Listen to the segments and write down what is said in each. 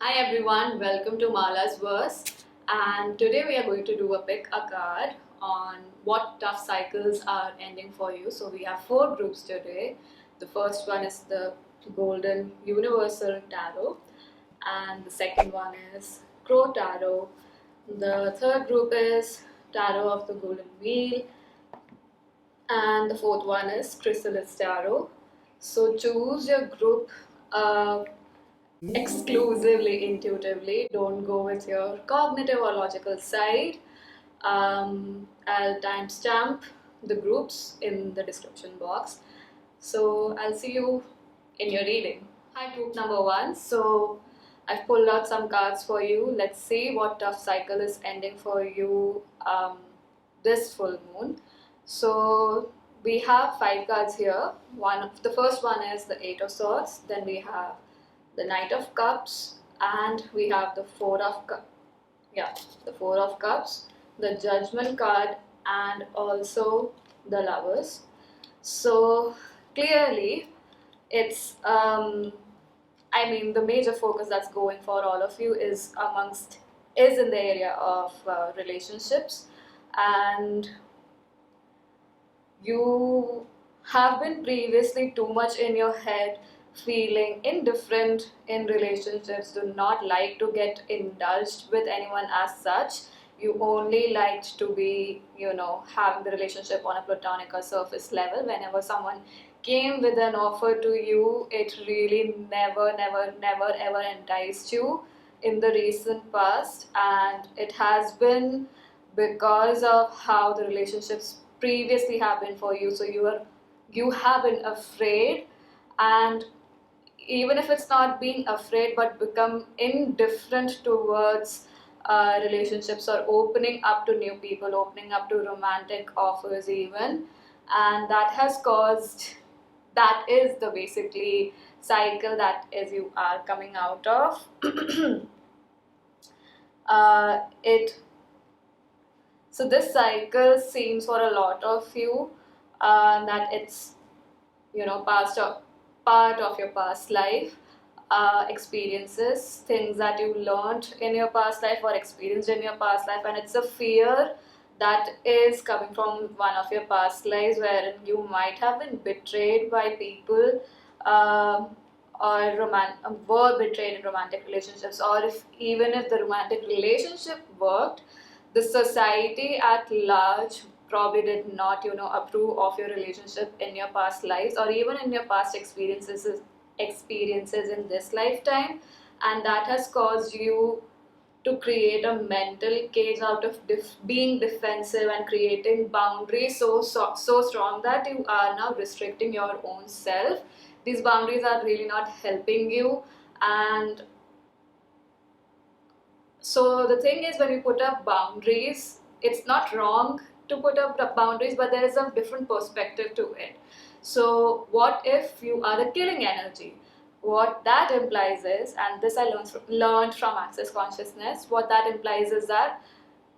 Hi everyone, welcome to Mala's Verse, and today we are going to do a pick a card on what tough cycles are ending for you. So we have four groups today. The first one is the Golden Universal Tarot, and the second one is Crow Tarot. The third group is Tarot of the Golden Wheel, and the fourth one is Chrysalis Tarot. So choose your group exclusively intuitively. Don't go with your cognitive or logical side. I'll timestamp the groups in the description box. So I'll see you in your reading. Hi, group number one. So I've pulled out some cards for you. Let's see what tough cycle is ending for you this full moon. So we have five cards here. The first one is the Eight of Swords. Then we have the Knight of Cups, and we have the Four of Cups, the Judgment card, and also the Lovers. So clearly, it's the major focus that's going for all of you is in the area of relationships, and you have been previously too much in your head, feeling indifferent in relationships, do not like to get indulged with anyone as such. You only liked to be, having the relationship on a platonic or surface level. Whenever someone came with an offer to you, it really never ever enticed you in the recent past, and it has been because of how the relationships previously have been for you. So you have been afraid, and even if it's not being afraid but become indifferent towards relationships, or opening up to new people, opening up to romantic offers even, and that is the basically cycle that is you are coming out of. It So this cycle seems for a lot of you that it's part of your past life experiences, things that you learned in your past life or experienced in your past life, and it's a fear that is coming from one of your past lives wherein you might have been betrayed by people, were betrayed in romantic relationships, or if the romantic relationship worked, the society at large probably did not approve of your relationship in your past lives, or even in your past experiences in this lifetime, and that has caused you to create a mental cage out of being defensive and creating boundaries so strong that you are now restricting your own self. These boundaries are really not helping you, and so the thing is, when you put up boundaries, it's not wrong to put up the boundaries, but there is a different perspective to it. So what if you are the killing energy? What that implies is, and this I learned from Access Consciousness, what that implies is that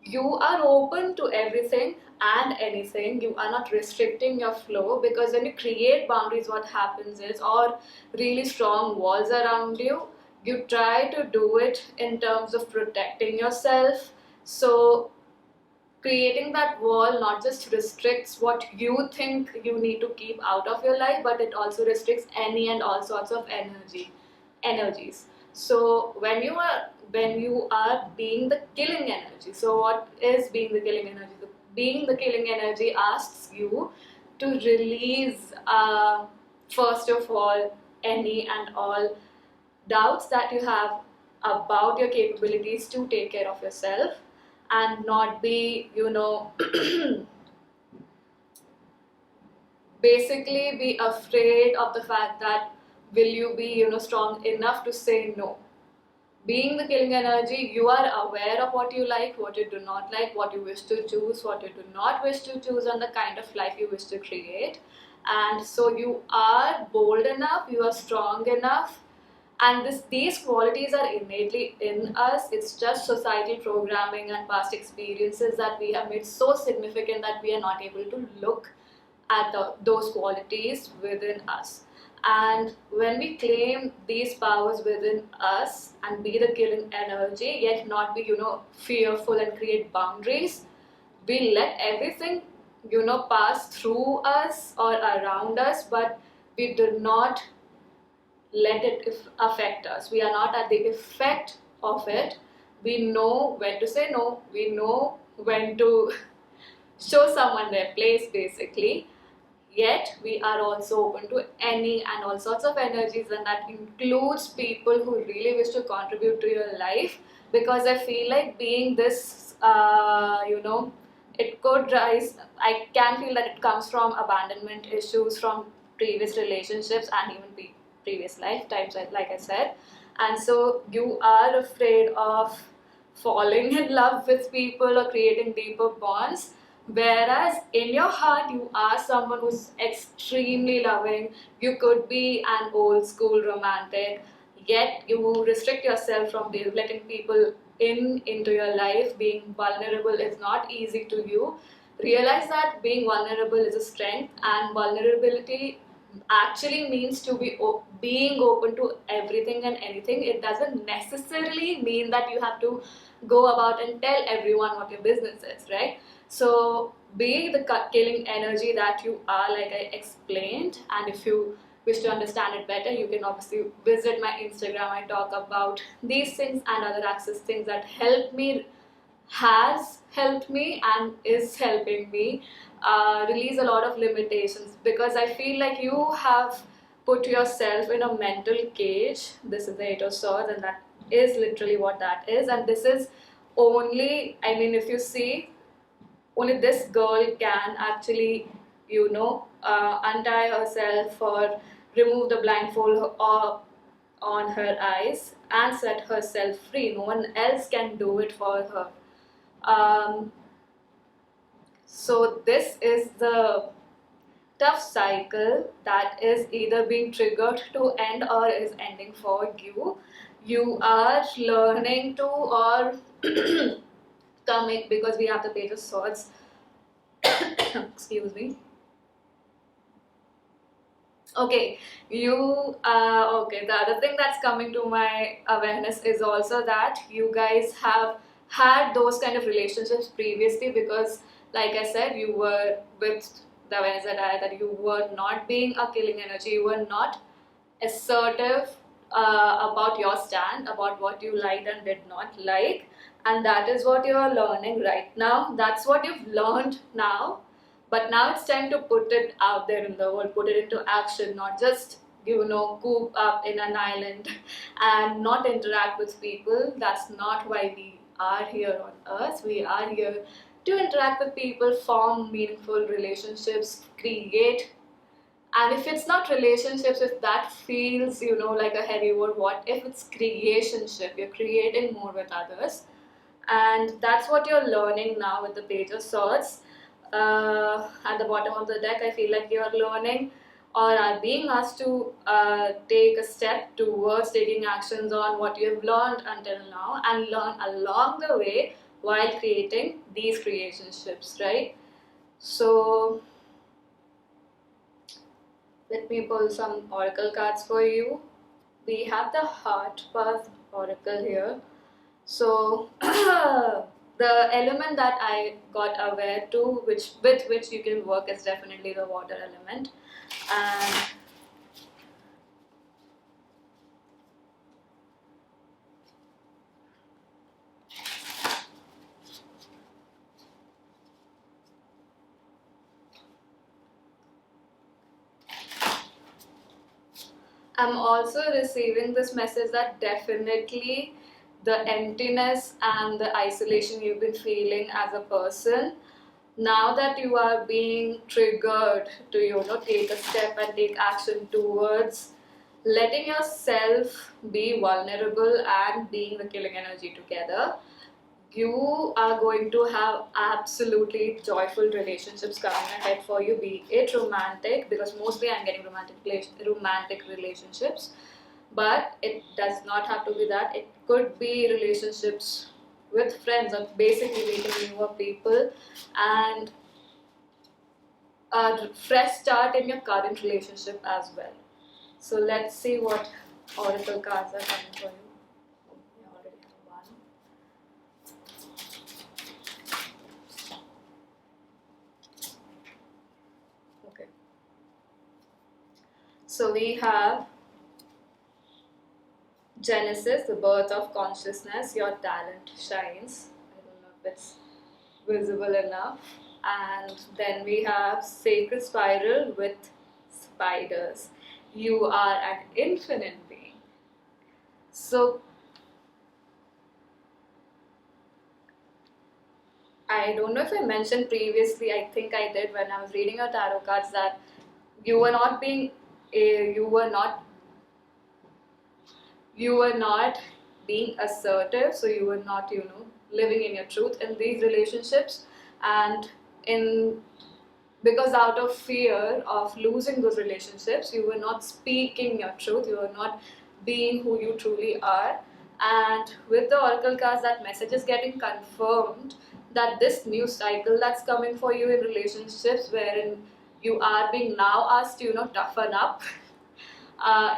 you are open to everything and anything. You are not restricting your flow, because when you create boundaries, what happens is, or really strong walls around you, you try to do it in terms of protecting yourself. So creating that wall not just restricts what you think you need to keep out of your life, but it also restricts any and all sorts of energies. So when you are being the killing energy, so what is being the killing energy? Being the killing energy asks you to release, first of all, any and all doubts that you have about your capabilities to take care of yourself, and not be, basically be afraid of the fact that will you be, strong enough to say no. Being the killing energy, you are aware of what you like, what you do not like, what you wish to choose, what you do not wish to choose, and the kind of life you wish to create. And so you are bold enough, you are strong enough, and these qualities are innately in us. It's just societal programming and past experiences that we have made so significant that we are not able to look at those qualities within us. And when we claim these powers within us and be the killing energy, yet not be, fearful and create boundaries, we let everything, pass through us or around us, but we do not let it affect us. We are not at the effect of it. We know when to say no, we know when to show someone their place, basically. Yet we are also open to any and all sorts of energies, and that includes people who really wish to contribute to your life. Because I feel like being this, it could rise. I can feel that it comes from abandonment issues from previous relationships and even previous lifetimes, like I said. And so you are afraid of falling in love with people or creating deeper bonds. Whereas in your heart, you are someone who's extremely loving. You could be an old school romantic, yet you restrict yourself from letting people into your life. Being vulnerable is not easy to you. Realize that being vulnerable is a strength, and vulnerability actually means to be being open to everything and anything. It doesn't necessarily mean that you have to go about and tell everyone what your business is, right? So be the killing energy that you are, like I explained. And if you wish to understand it better, you can obviously visit my Instagram. I talk about these things and other access things that help me, has helped me and is helping me release a lot of limitations, because I feel like you have put yourself in a mental cage. This is the Eight of Swords, and that is literally what that is. And this is only, I mean, if you see, only this girl can actually, untie herself or remove the blindfold on her eyes and set herself free. No one else can do it for her. Um, so this is the tough cycle that is either being triggered to end or is ending for you. You are learning to, or coming, because we have the Page of Swords. Excuse me. Okay, okay, the other thing that's coming to my awareness is also that you guys have had those kind of relationships previously, because like I said, you were with the awareness that you were not being a killing energy. You were not assertive about your stand, about what you liked and did not like. And that is what you are learning right now. That's what you've learned now. But now it's time to put it out there in the world, put it into action, not just, coop up in an island and not interact with people. That's not why we are here on earth. We are here to interact with people, form meaningful relationships, create. And if it's not relationships, if that feels, like a heavy word, what if it's creationship? You're creating more with others. And that's what you're learning now with the Page of Swords. At the bottom of the deck, I feel like you're learning or are being asked to take a step towards taking actions on what you've learned until now and learn along the way while creating these relationships, right? So let me pull some oracle cards for you. We have the Heart Path Oracle here. So the element that I got aware to, with which you can work, is definitely the water element. And I'm also receiving this message that definitely the emptiness and the isolation you've been feeling as a person, now that you are being triggered to, take a step and take action towards letting yourself be vulnerable and being the killing energy together, you are going to have absolutely joyful relationships coming ahead for you, be it romantic, because mostly I'm getting romantic relationships, but it does not have to be that. It could be relationships with friends, or basically meeting newer people, and a fresh start in your current relationship as well. So let's see what oracle cards are coming for you. We already have one. Okay. So we have Genesis, the birth of consciousness, your talent shines. I don't know if it's visible enough. And then we have Sacred Spiral with spiders. You are an infinite being. So I don't know if I mentioned previously, I think I did when I was reading your tarot cards, that you were not being you were not being assertive, so you were not living in your truth in these relationships, and in because out of fear of losing those relationships, you were not speaking your truth, you were not being who you truly are. And with the oracle cards, that message is getting confirmed, that this new cycle that's coming for you in relationships, wherein you are being now asked to toughen up.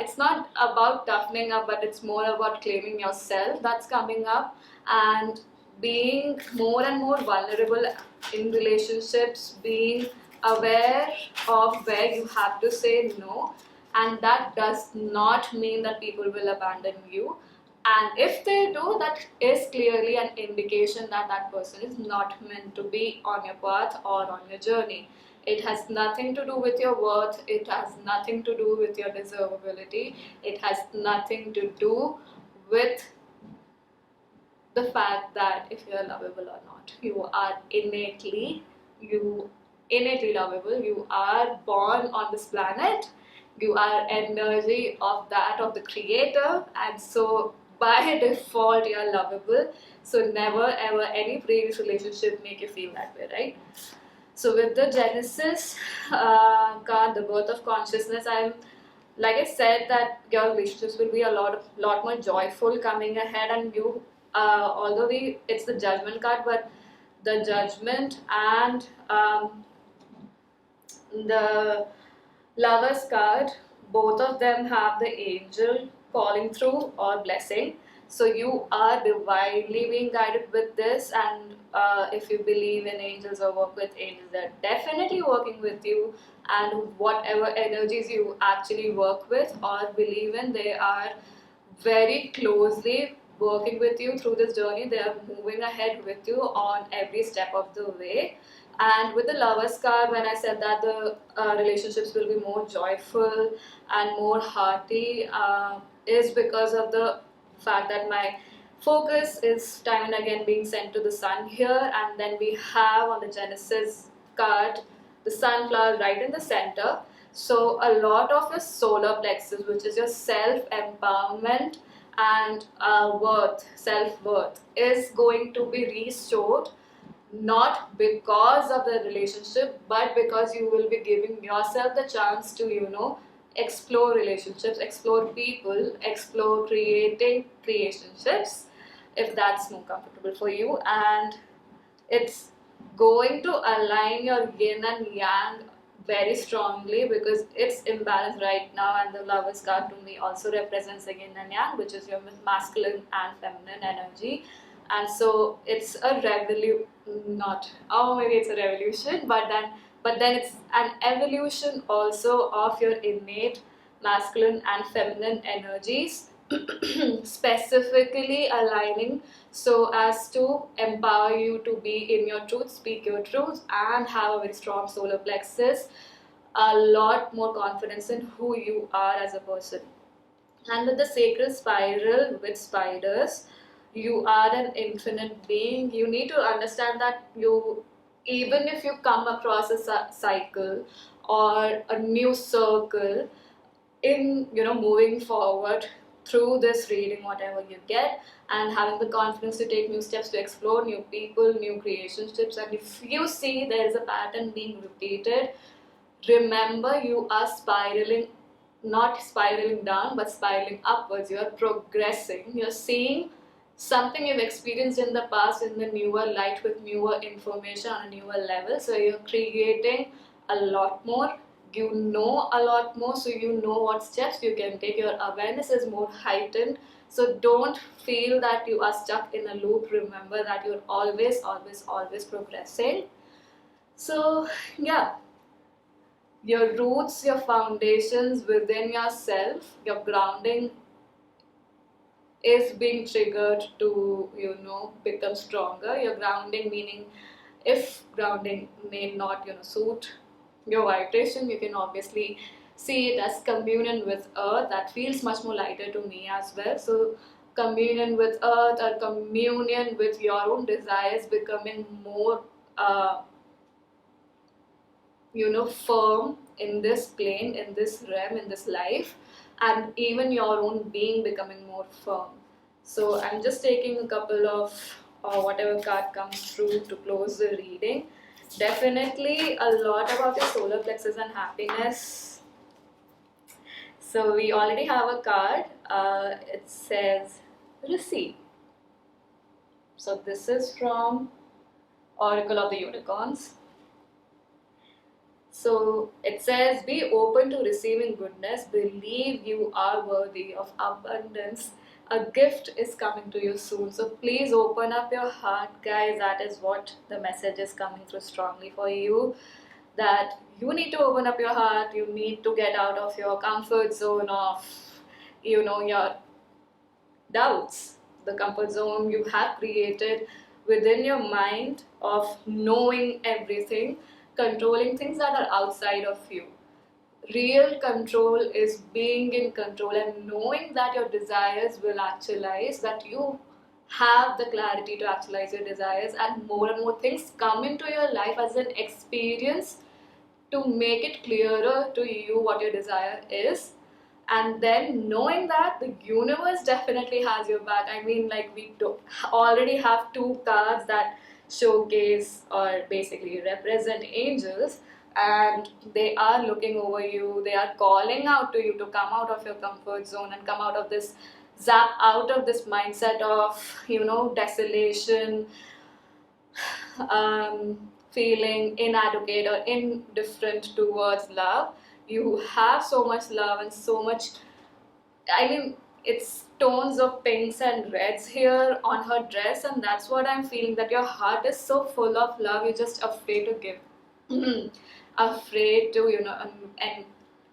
It's not about toughening up, but it's more about claiming yourself that's coming up, and being more and more vulnerable in relationships, being aware of where you have to say no. And that does not mean that people will abandon you. And if they do, that is clearly an indication that that person is not meant to be on your path or on your journey. It has nothing to do with your worth, it has nothing to do with your deservability, it has nothing to do with the fact that if you're lovable or not. You are innately lovable. You are born on this planet. You are energy of the creator, and so by default you're lovable. So never ever any previous relationship make you feel that way, right? So with the Genesis card, the birth of consciousness, like I said, that your relationships will be a lot more joyful coming ahead, and you, although it's the Judgment card, but the Judgment and the Lovers card, both of them have the angel calling through or blessing. So you are divinely being guided with this, and if you believe in angels or work with angels, they're definitely working with you. And whatever energies you actually work with or believe in, they are very closely working with you through this journey. They are moving ahead with you on every step of the way. And with the Lovers card, when I said that the relationships will be more joyful and more hearty, is because of the fact that my focus is time and again being sent to the sun here. And then we have on the Genesis card the sunflower right in the center. So a lot of your solar plexus, which is your self-empowerment and self-worth, is going to be restored, not because of the relationship, but because you will be giving yourself the chance to explore relationships, explore people, explore creating relationships, if that's more comfortable for you. And it's going to align your yin and yang very strongly, because it's imbalanced right now, and the Lovers card to me also represents the yin and yang, which is your masculine and feminine energy. And so it's a revolution, not, oh, maybe it's a revolution, but then it's an evolution also of your innate masculine and feminine energies, specifically aligning so as to empower you to be in your truth, speak your truth, and have a very strong solar plexus, a lot more confidence in who you are as a person. And with the Sacred Spiral with spiders, you are an infinite being. You need to understand that even if you come across a cycle or a new circle in moving forward through this reading, whatever you get, and having the confidence to take new steps, to explore new people, new relationships, and if you see there is a pattern being repeated, remember you are spiraling, not spiraling down, but spiraling upwards. You are progressing. You're seeing something you've experienced in the past in the newer light with newer information on a newer level. So you're creating a lot more you know a lot more, so you know what steps you can take. Your awareness is more heightened, so don't feel that you are stuck in a loop. Remember that you're always progressing. So yeah, your roots, your foundations within yourself, your grounding is being triggered to, become stronger. Your grounding, meaning if grounding may not, suit your vibration, you can obviously see it as communion with earth. That feels much more lighter to me as well. So communion with earth, or communion with your own desires, becoming more firm in this plane, in this realm, in this life, and even your own being becoming more firm. So I'm just taking a couple of whatever card comes through to close the reading. Definitely a lot about your solar plexus and happiness. So we already have a card. It says receive. So this is from Oracle of the Unicorns. So it says, be open to receiving goodness, believe you are worthy of abundance. A gift is coming to you soon. So please open up your heart, guys. That is what the message is coming through strongly for you. That you need to open up your heart, you need to get out of your comfort zone of, your doubts, the comfort zone you have created within your mind of knowing everything, controlling things that are outside of you. Real control is being in control and knowing that your desires will actualize, that you have the clarity to actualize your desires, and more things come into your life as an experience to make it clearer to you what your desire is. And then knowing that the universe definitely has your back. I mean, like, we already have two cards that showcase or basically represent angels, and they are looking over you, they are calling out to you to come out of your comfort zone and come out of this, zap out of this mindset of desolation, feeling inadequate or indifferent towards love. You have so much love and so much, I mean, it's tones of pinks and reds here on her dress, and that's what I'm feeling, that your heart is so full of love, you're just afraid to give. Afraid to, and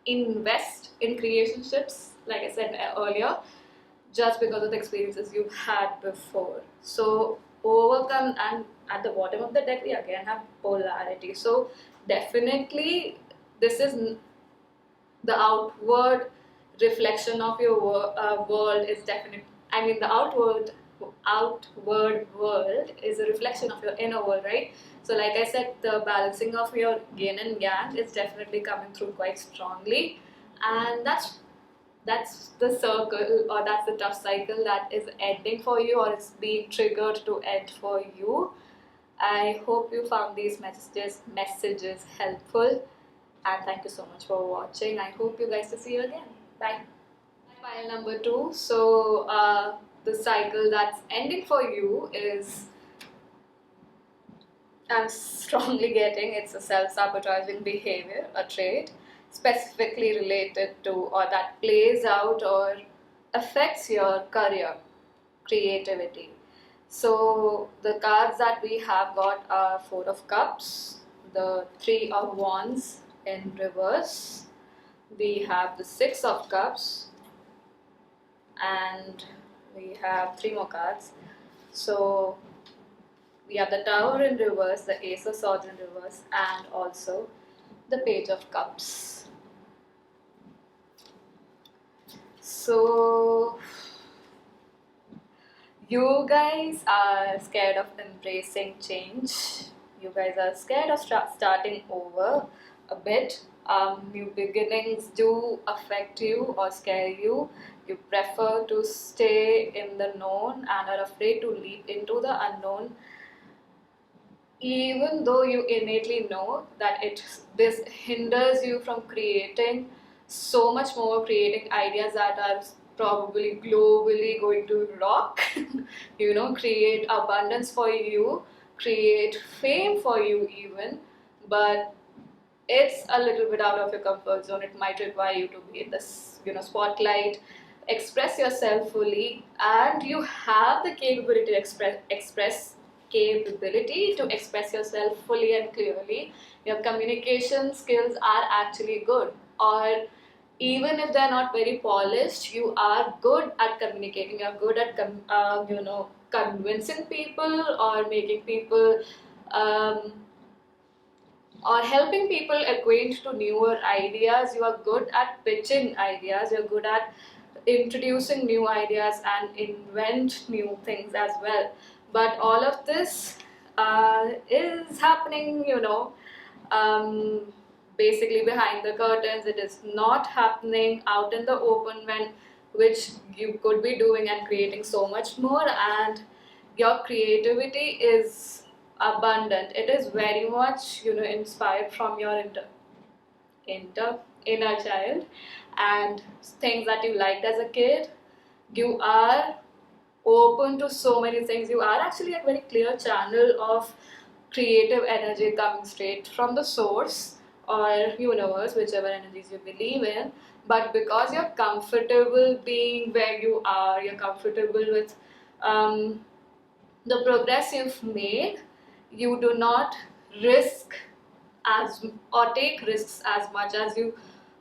invest in creationships, like I said earlier, just because of the experiences you've had before. So overcome, and at the bottom of the deck we again have polarity. So definitely this is the outward reflection of your world is definitely, I mean, the outward world is a reflection of your inner world, right? So like I said, the balancing of your yin and yang is definitely coming through quite strongly, and that's the circle, or that's the tough cycle that is ending for you, or it's being triggered to end for you. I hope you found these messages helpful, and thank you so much for watching. I hope you guys to see you again. Bye. File number 2. So the cycle that's ending for you is, I'm strongly getting, it's a self-sabotaging behavior, a trait specifically related to, or that plays out or affects your career, creativity. So the cards that we have got are 4 of Cups, the 3 of Wands in reverse, we have the 6 of Cups, and we have 3 more cards. So we have the Tower in reverse, the Ace of Swords in reverse, and also the Page of Cups. So you guys are scared of embracing change. You guys are scared of starting over a bit. New beginnings do affect you or scare you. You prefer to stay in the known and are afraid to leap into the unknown, even though you innately know that this hinders you from creating so much more, creating ideas that are probably globally going to rock. Create abundance for you, create fame for you even. But it's a little bit out of your comfort zone. It might require you to be in this, spotlight, express yourself fully, and you have the capability to express yourself fully and clearly. Your communication skills are actually good, or even if they're not very polished, you are good at communicating. You're good at convincing people, or making people um, or helping people acquaint to newer ideas. You are good at pitching ideas. You're good at introducing new ideas and invent new things as well. But all of this is happening, um, basically behind the curtains. It is not happening out in the open, which you could be doing and creating so much more. And your creativity is abundant. It is very much, inspired from your inner child, and things that you liked as a kid. You are open to so many things. You are actually a very clear channel of creative energy coming straight from the source or universe, whichever energies you believe in. But because you're comfortable being where you are, you're comfortable with the progress you've made, you do not risk as or take risks as much as you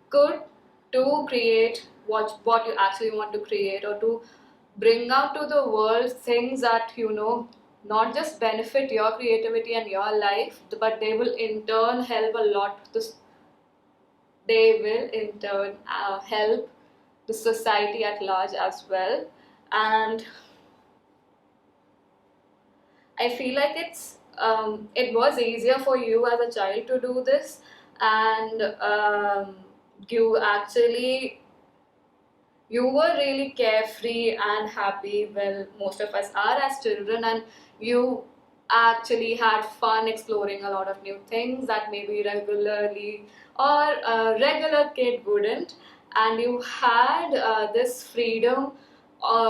could to create what you actually want to create, or to bring out to the world things that not just benefit your creativity and your life, but they will in turn help a lot they will in turn help the society at large as well. And I feel like it was easier for you as a child to do this, and you actually you were really carefree and happy. Well, most of us are as children, and you actually had fun exploring a lot of new things that maybe regularly or a regular kid wouldn't. And you had this freedom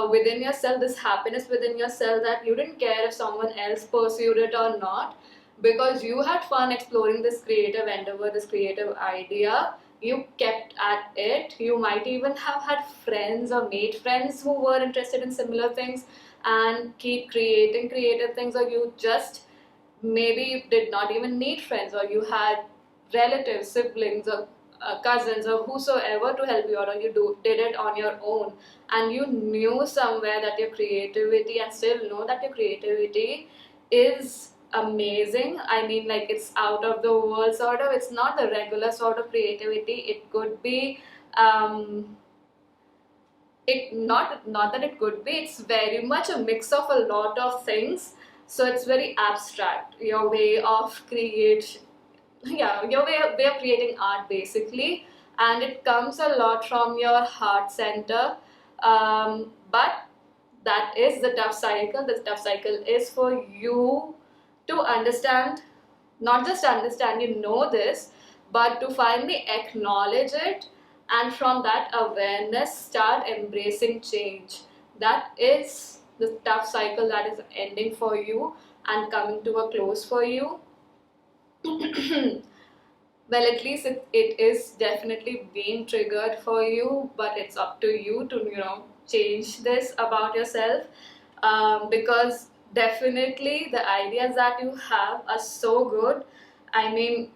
within yourself, this happiness within yourself, that you didn't care if someone else pursued it or not, because you had fun exploring this creative endeavor, this creative idea. You kept at it. You might even have had friends or made friends who were interested in similar things and keep creating creative things, or you just maybe did not even need friends, or you had relatives, siblings, or cousins, or whosoever to help you out, or did it on your own, and you knew somewhere that your creativity, and still know that your creativity is amazing. I mean, like, it's out of the world sort of. It's not the regular sort of creativity. It could be it not that it could be, it's very much a mix of a lot of things. So it's very abstract, your way of create yeah, your way of creating art, basically. And it comes a lot from your heart center. But that is the tough cycle. The tough cycle is for you to understand, not just understand, this, but to finally acknowledge it, and from that awareness start embracing change. That is the tough cycle that is ending for you and coming to a close for you. Well, at least it is definitely being triggered for you, but it's up to you to change this about yourself. Because definitely the ideas that you have are so good. I mean,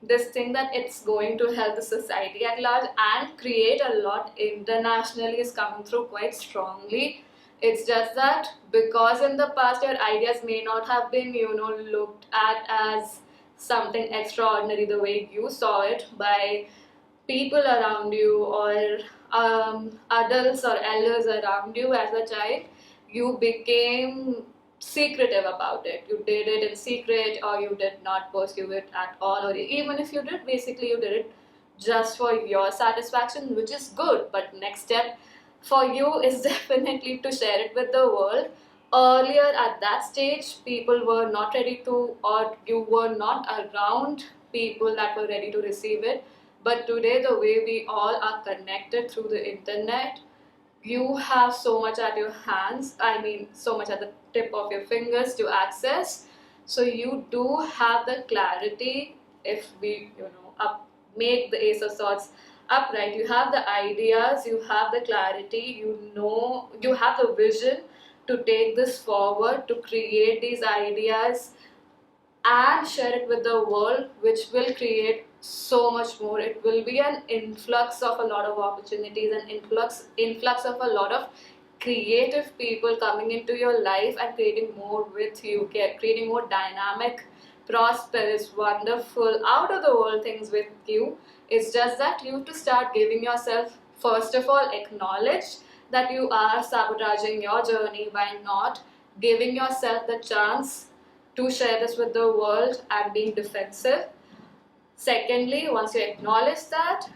this thing that it's going to help the society at large and create a lot internationally is coming through quite strongly. It's just that because in the past your ideas may not have been looked at as something extraordinary the way you saw it by people around you, or adults or elders around you as a child, you became secretive about it. You did it in secret, or you did not pursue it at all, or even if you did, basically you did it just for your satisfaction, which is good. But next step for you is definitely to share it with the world. Earlier at that stage, people were not ready to, or you were not around people that were ready to receive it. But today, the way we all are connected through the internet, you have so much at your hands. I mean, so much at the tip of your fingers to access. So you do have the clarity if we make the Ace of Swords upright, you have the ideas, you have the clarity, you have the vision to take this forward, to create these ideas and share it with the world, which will create so much more. It will be an influx of a lot of opportunities, an influx of a lot of creative people coming into your life and creating more with you, creating more dynamic, prosperous, wonderful, out of the world things with you. It's just that you have to start giving yourself, first of all, acknowledge that you are sabotaging your journey by not giving yourself the chance to share this with the world and being defensive. Secondly, once you acknowledge that,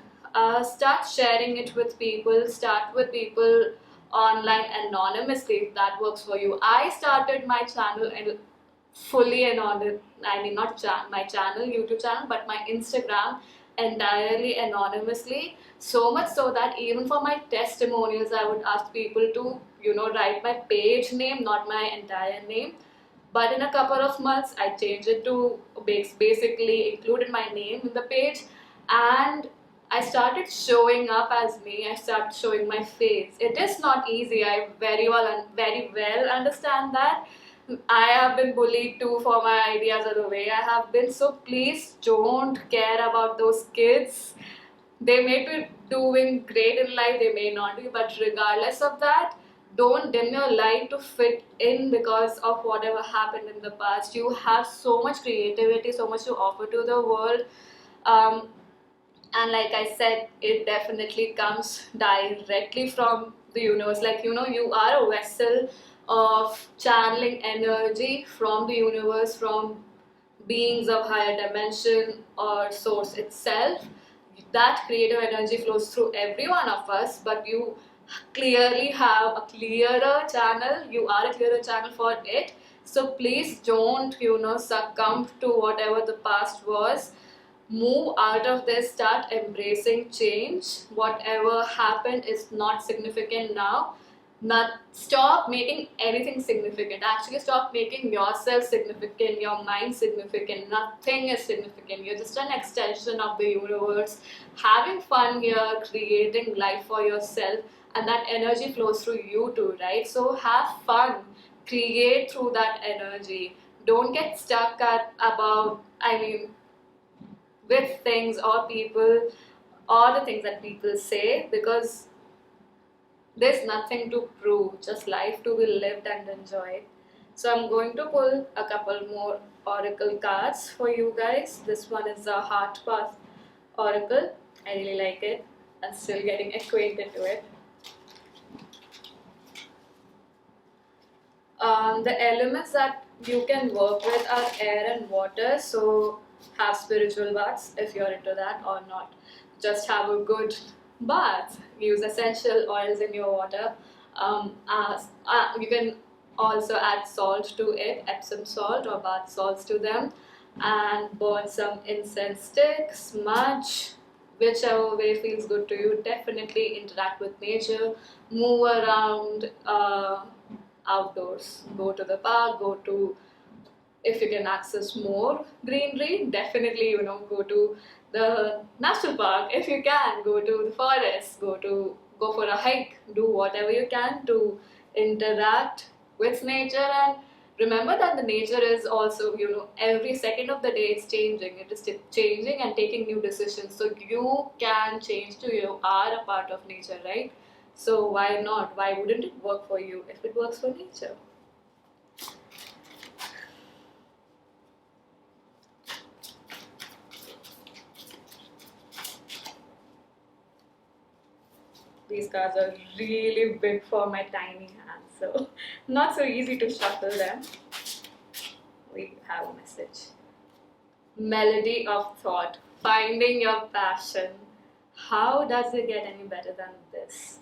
start sharing it with people. Start with people online anonymously if that works for you. I started my channel and fully anonymous. I mean, not my channel, YouTube channel, but my Instagram entirely anonymously. So much so that even for my testimonials, I would ask people to, write my page name, not my entire name. But in a couple of months, I changed it to basically included my name in the page, and I started showing up as me. I started showing my face. It is not easy. I very well understand that. I have been bullied too for my ideas or the way I have been. So please don't care about those kids. They may be doing great in life, they may not be, but regardless of that, don't dim your light to fit in because of whatever happened in the past. You have so much creativity, so much to offer to the world. Um, and like I said, it definitely comes directly from the universe. Like, you are a vessel of channeling energy from the universe, from beings of higher dimension or source itself. That creative energy flows through every one of us, but you clearly have a clearer channel. You are a clearer channel for it. So please don't, succumb to whatever the past was. Move out of this, start embracing change. Whatever happened is not significant now. Not stop making anything significant. Actually, stop making yourself significant, your mind significant. Nothing is significant. You're just an extension of the universe, having fun here, creating life for yourself, and that energy flows through you too, right? So have fun, create through that energy. Don't get stuck at about, with things or people or the things that people say, because there's nothing to prove, just life to be lived and enjoyed. So I'm going to pull a couple more oracle cards for you guys. This one is a Heart Path oracle. I really like it. I'm still getting acquainted to it. The elements that you can work with are air and water, so have spiritual baths if you're into that, or not. Just have a good bath. Use essential oils in your water. You can also add salt to it, Epsom salt or bath salts to them, and burn some incense stick, smudge, whichever way feels good to you. Definitely interact with nature, move around. Outdoors, go to the park, go to, if you can access more greenery, definitely go to the national park. If you can, go to the forest, go for a hike, do whatever you can to interact with nature. And remember that the nature is also, every second of the day it's changing. It is changing and taking new decisions, so you can change too. You are a part of nature, right? So why not? Why wouldn't it work for you if it works for nature? These cards are really big for my tiny hands, so not so easy to shuffle them. We have a message. Melody of thought, finding your passion. How does it get any better than this?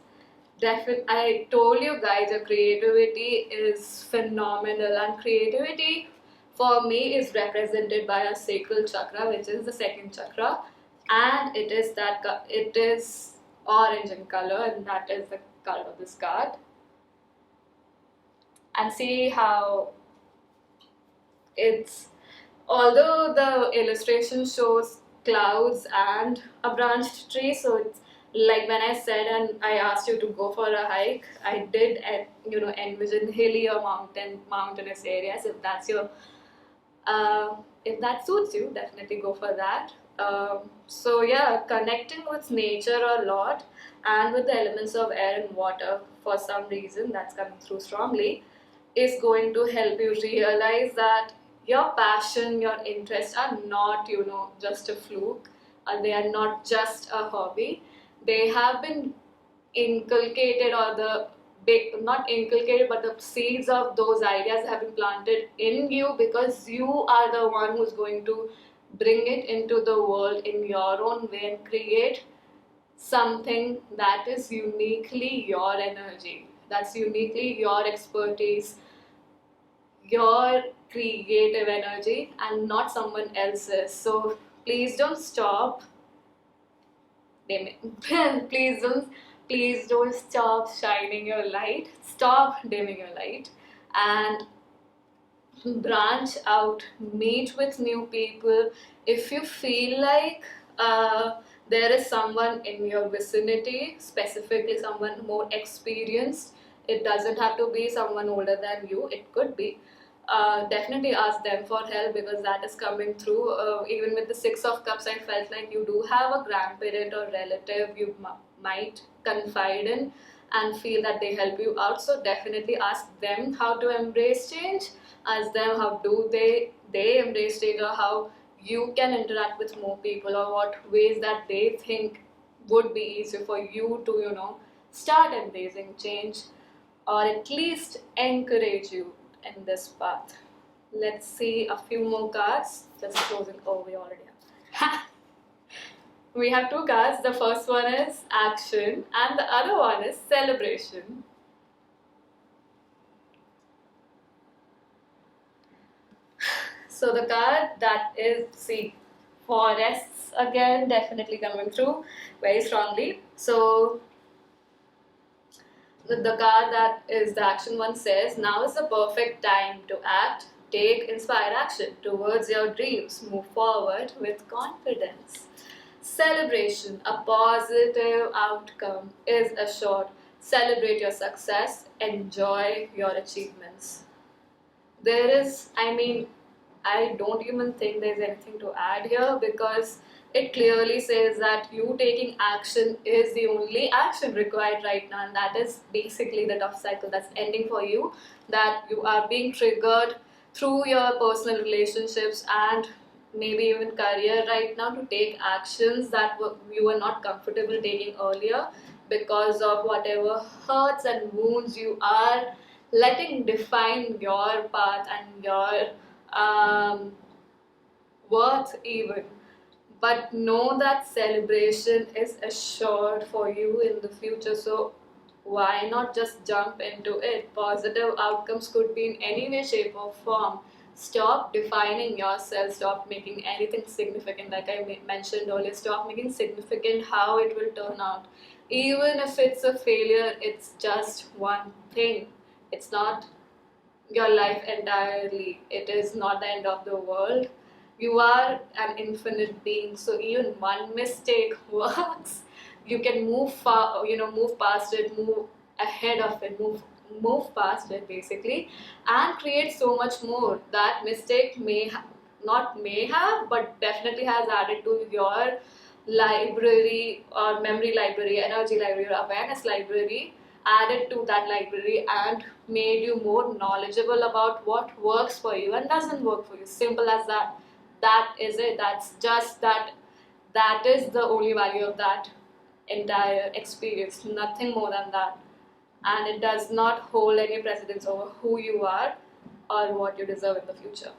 I told you guys, your creativity is phenomenal, and creativity for me is represented by a sacral chakra, which is the second chakra, and it is orange in color, and that is the color of this card. And see how it's Although the illustration shows clouds and a branched tree, so it's like when I said and I asked you to go for a hike, I did envision hilly or mountainous areas. Uh, if that suits you, definitely go for that. So yeah, connecting with nature a lot and with the elements of air and water for some reason that's coming through strongly is going to help you realize that your passion, your interests are not, just a fluke, and they are not just a hobby. They have been inculcated, or the big, not inculcated, but the seeds of those ideas have been planted in you because you are the one who's going to bring it into the world in your own way and create something that is uniquely your energy, that's uniquely your expertise, your creative energy, and not someone else's. So please don't stop. please don't please don't stop shining your light. Stop dimming your light and branch out, meet with new people. If you feel like there is someone in your vicinity, specifically someone more experienced, it doesn't have to be someone older than you, it could be. Definitely ask them for help because that is coming through. Even with the Six of Cups, I felt like you do have a grandparent or relative you might confide in and feel that they help you out. So definitely ask them how to embrace change. Ask them how do they embrace change, or how you can interact with more people, or what ways that they think would be easier for you to start embracing change, or at least encourage you in this path. Let's see a few more cards. Just closing. Oh, we already have. We have two cards. The first one is action, and the other one is celebration. So the card that is, see, forests again, definitely coming through very strongly. So the card that is the action one says, now is the perfect time to act. Take inspired action towards your dreams. Move forward with confidence. Celebration, a positive outcome is assured. Celebrate your success. Enjoy your achievements. There is, I don't even think there's anything to add here because it clearly says that you taking action is the only action required right now, and that is basically the tough cycle that's ending for you. That you are being triggered through your personal relationships and maybe even career right now to take actions that you were not comfortable taking earlier because of whatever hurts and wounds you are letting define your path and your um, worth even. But know that celebration is assured for you in the future, so why not just jump into it? Positive outcomes could be in any way, shape or form. Stop defining yourself, stop making anything significant, like I mentioned earlier. Stop making significant how it will turn out. Even if it's a failure, it's just one thing. It's not your life entirely. It is not the end of the world. You are an infinite being, so even one mistake works. You can move far, move past it, move ahead of it, move past it basically, and create so much more. That mistake not may have, but definitely has added to your library or memory library, energy library, or awareness library, added to that library and made you more knowledgeable about what works for you and doesn't work for you. Simple as that. That is it. That's just that. That is the only value of that entire experience. Nothing more than that. And it does not hold any precedence over who you are or what you deserve in the future.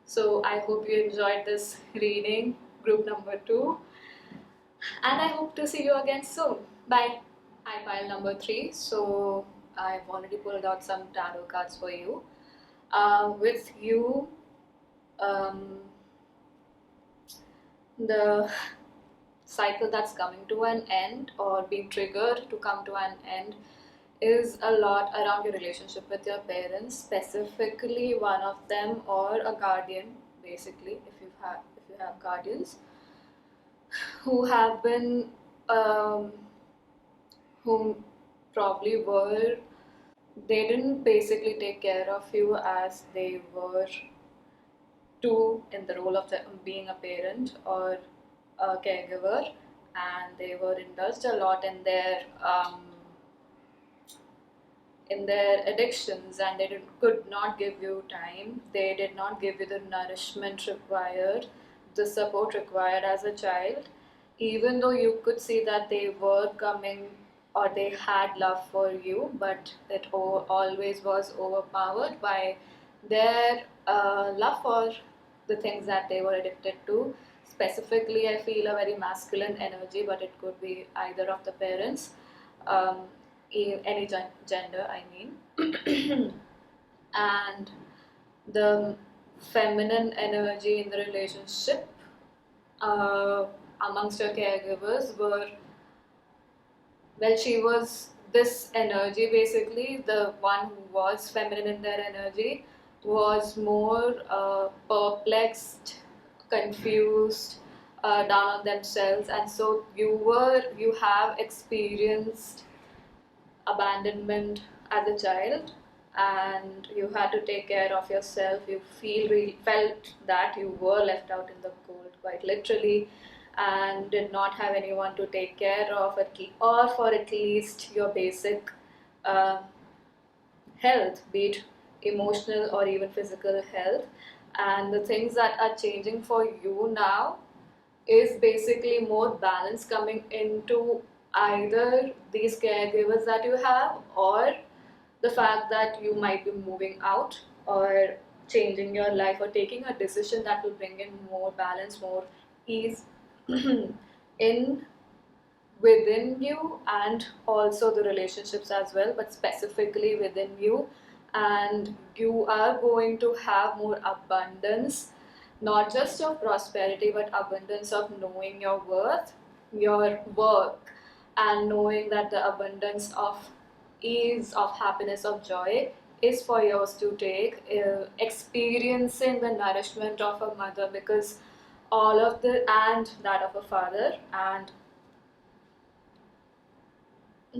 So I hope you enjoyed this reading, group number 2, and I hope to see you again soon. Bye. I pile number 3. So I've already pulled out some tarot cards for you. With you, um, the cycle that's coming to an end or being triggered to come to an end is a lot around your relationship with your parents, specifically one of them or a guardian basically, if you have guardians who have been whom probably were they didn't basically take care of you as they were to in the role of being a parent or a caregiver, and they were indulged a lot in their addictions, and they could not give you time. They did not give you the nourishment required, the support required as a child, even though you could see that they were coming or they had love for you, but it always was overpowered by their love for the things that they were addicted to. Specifically, I feel a very masculine energy, but it could be either of the parents. Um, any gender, I mean. And the feminine energy in the relationship amongst her caregivers were, well, she was this energy basically, the one who was feminine in their energy was more perplexed, confused, down on themselves, and so you have experienced abandonment as a child, and you had to take care of yourself. You felt that you were left out in the cold, quite literally, and did not have anyone to take care of, or for at least your basic uh, health, be it emotional or even physical health. And the things that are changing for you now is basically more balance coming into either these caregivers that you have, or the fact that you might be moving out or changing your life or taking a decision that will bring in more balance, more ease in within you, and also the relationships as well, but specifically within you. And you are going to have more abundance, not just of prosperity, but abundance of knowing your worth, your work, and knowing that the abundance of ease, of happiness, of joy is for yours to take. Experiencing the nourishment of a mother, because all of the and that of a father, and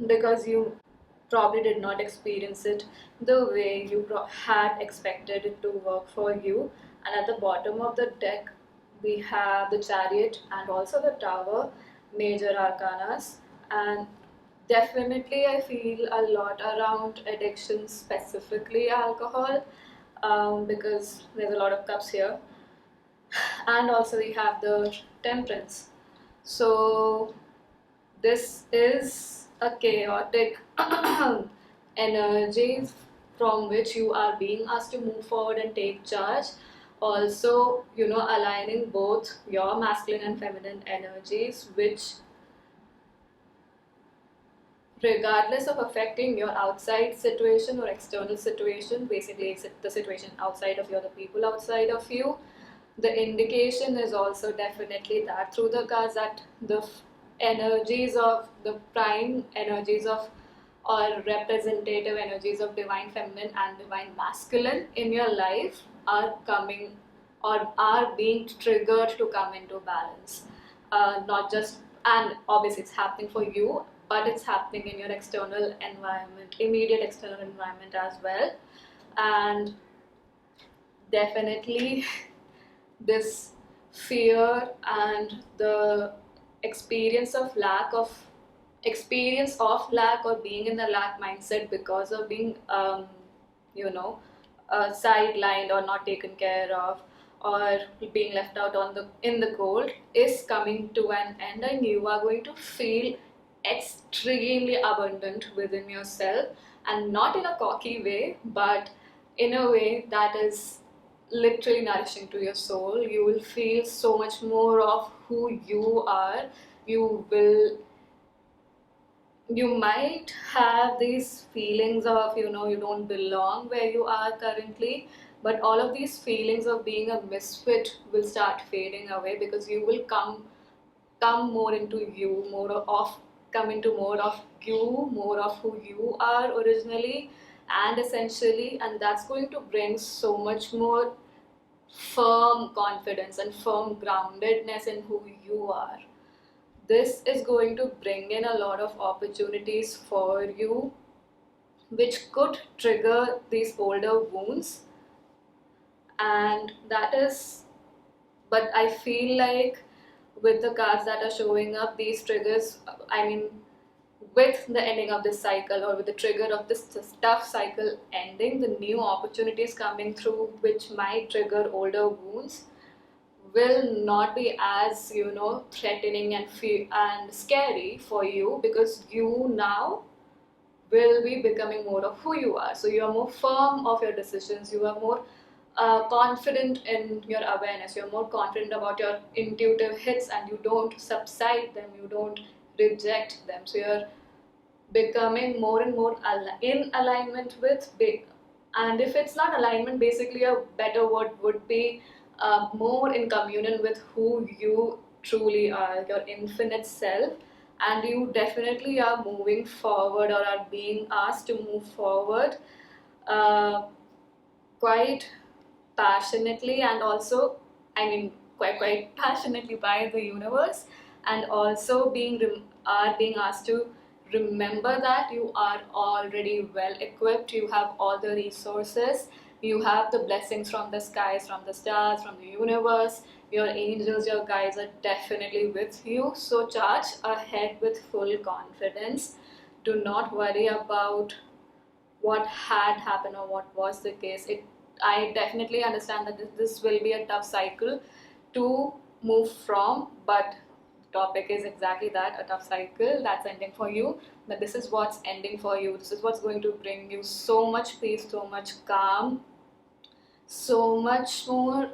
because you probably did not experience it the way you had expected it to work for you. And at the bottom of the deck, we have the chariot and also the tower, major arcanas. And definitely, I feel a lot around addiction, specifically alcohol, because there's a lot of cups here. And also, we have the temperance. So, this is a chaotic energy from which you are being asked to move forward and take charge. Also, aligning both your masculine and feminine energies, which, regardless of affecting your outside situation or external situation, basically it's the situation outside of you, the people outside of you, the indication is also definitely that through the cards, that the energies of the prime energies of, or representative energies of divine feminine and divine masculine in your life are coming or are being triggered to come into balance. Not just, and obviously it's happening for you, but it's happening in your external environment, immediate external environment as well. And definitely this fear and the experience of lack or being in the lack mindset because of being you know sidelined or not taken care of, or being left out in the cold, is coming to an end, and you are going to feel extremely abundant within yourself, and not in a cocky way, but in a way that is literally nourishing to your soul. You will feel so much more of who you are. You might have these feelings of, you don't belong where you are currently, but all of these feelings of being a misfit will start fading away, because you will come more into you, come into more of you, more of who you are originally and essentially, and that's going to bring so much more firm confidence and firm groundedness in who you are. This is going to bring in a lot of opportunities for you, which could trigger these older wounds. And that is, but I feel like with the cards that are showing up, these triggers, I mean, with the ending of this cycle, or with the trigger of this tough cycle ending, the new opportunities coming through, which might trigger older wounds, will not be as, threatening and scary for you, because you now will be becoming more of who you are. So you are more firm of your decisions, you are more confident in your awareness, you're more confident about your intuitive hits, and you don't subside them, you don't reject them. So you're becoming more and more in alignment with big. And if it's not alignment, basically a better word would be more in communion with who you truly are, your infinite self. And you definitely are moving forward, or are being asked to move forward uh, quite passionately, and also, I mean, quite passionately by the universe. And also are being asked to remember that you are already well equipped, you have all the resources, you have the blessings from the skies, from the stars, from the universe. Your angels, your guides are definitely with you. So charge ahead with full confidence. Do not worry about what had happened or what was the case. I definitely understand that this will be a tough cycle to move from, but the topic is exactly that, a tough cycle that's ending for you. But this is what's ending for you. This is what's going to bring you so much peace, so much calm, so much more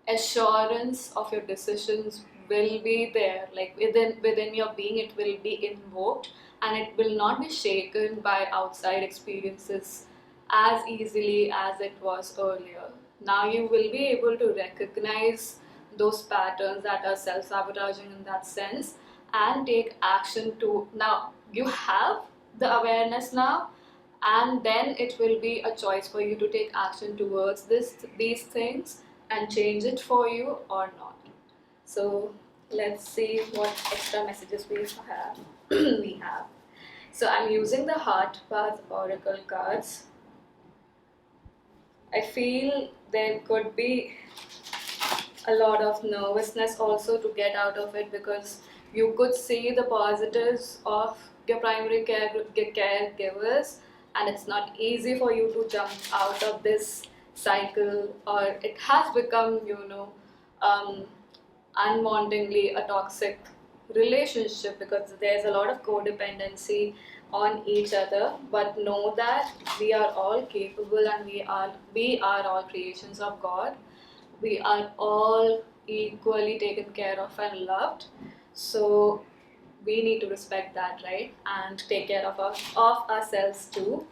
assurance of your decisions will be there, like within your being. It will be invoked, and it will not be shaken by outside experiences as easily as it was earlier. Now you will be able to recognize those patterns that are self-sabotaging in that sense, and take action to. Now you have the awareness now, and then it will be a choice for you to take action towards these things and change it for you or not. So let's see what extra messages we have. we have. So I'm using the Heart Path Oracle cards. I feel there could be a lot of nervousness also to get out of it, because you could see the positives of your primary caregivers, and it's not easy for you to jump out of this cycle, or it has become, um, unwantingly a toxic relationship, because there's a lot of codependency on each other. But know that we are all capable, and we are all creations of God. We are all equally taken care of and loved. So we need to respect that, right? And take care of ourselves too.